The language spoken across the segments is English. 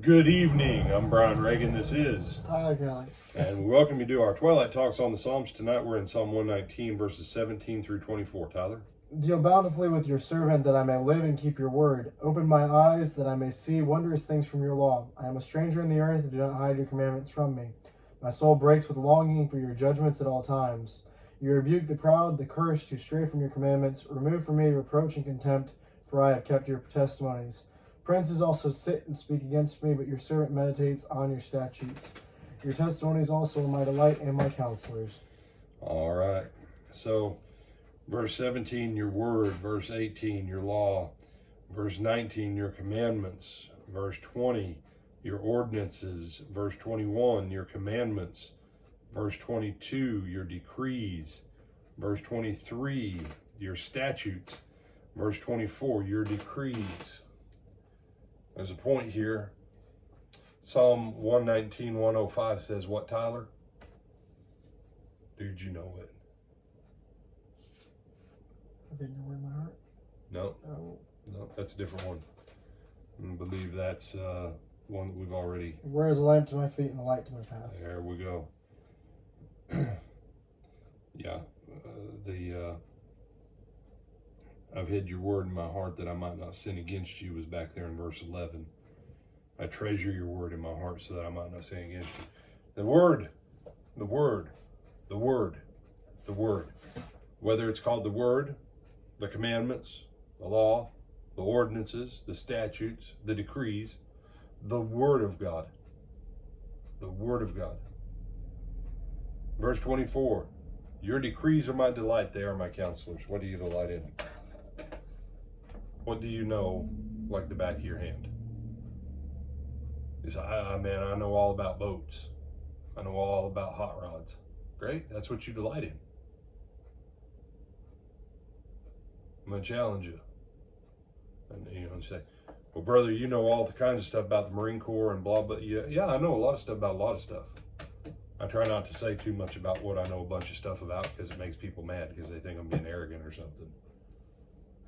Good evening. I'm Brian Reagan. This is Tyler Kelly. And we welcome you to our Twilight Talks on the Psalms. Tonight we're in Psalm 119, verses 17 through 24. Tyler? Deal bountifully with your servant, that I may live and keep your word. Open my eyes, that I may see wondrous things from your law. I am a stranger in the earth, and do not hide your commandments from me. My soul breaks with longing for your judgments at all times. You rebuke the proud, the cursed, who stray from your commandments. Remove from me reproach and contempt, for I have kept your testimonies. Princes also sit and speak against me, but your servant meditates on your statutes. Your testimonies also are my delight and my counselors. All right. So, verse 17, your word. Verse 18, your law. Verse 19, your commandments. Verse 20, your ordinances. Verse 21, your commandments. Verse 22, your decrees. Verse 23, your statutes. Verse 24, your decrees. There's a point here. Psalm 119:105 says what, Tyler? Dude, you know it. I think your word in my heart. No, Oh. no, that's a different one. I believe that's one that we've already. Where is a lamp to my feet and a light to my path? There we go. Yeah, I've hid your word in my heart that I might not sin against you was back there in verse 11. I treasure your word in my heart so that I might not sin against you. The word, the word, the word, the word. Whether it's called the word, the commandments, the law, the ordinances, the statutes, the decrees, the word of God. The word of God. Verse 24, your decrees are my delight, they are my counselors. What do you delight in? What do you know like the back of your hand? You say, man, I know all about boats. I know all about hot rods. Great, that's what you delight in. I'm going to challenge you. And you say, well, brother, you know all the kinds of stuff about the Marine Corps and blah, blah. Yeah, I know a lot of stuff about a lot of stuff. I try not to say too much about what I know a bunch of stuff about because it makes people mad because they think I'm being arrogant or something.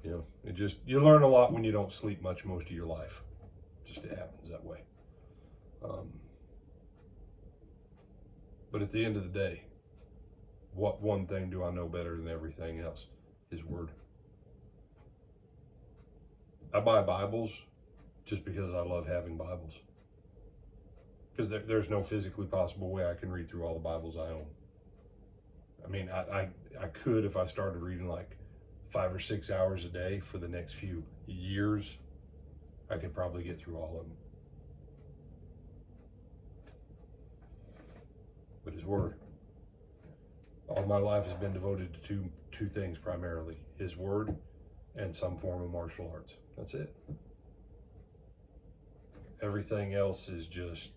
You know, you learn a lot when you don't sleep much most of your life. Just it happens that way. But at the end of the day, what one thing do I know better than everything else? His word. I buy Bibles just because I love having Bibles. Because there's no physically possible way I can read through all the Bibles I own. I mean, I could if I started reading like 5 or 6 hours a day for the next few years. I could probably get through all of them. But his word. All my life has been devoted to two things primarily. His word and some form of martial arts. That's it. Everything else is just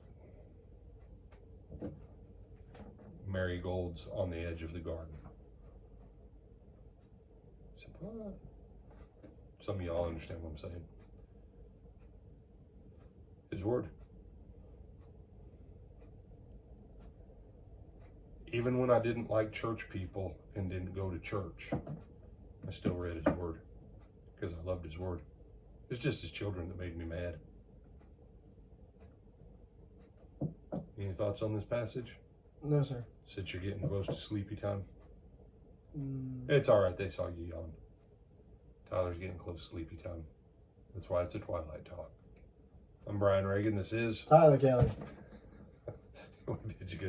marigolds on the edge of the garden. So, what? Some of y'all understand what I'm saying. His word. Even when I didn't like church people and didn't go to church, I still read his word because I loved his word. It's just his children that made me mad. Any thoughts on this passage? No, sir. Since you're getting close to sleepy time? It's all right. They saw you yawn. Tyler's getting close to sleepy time. That's why it's a Twilight Talk. I'm Brian Reagan. This is Tyler Kelly.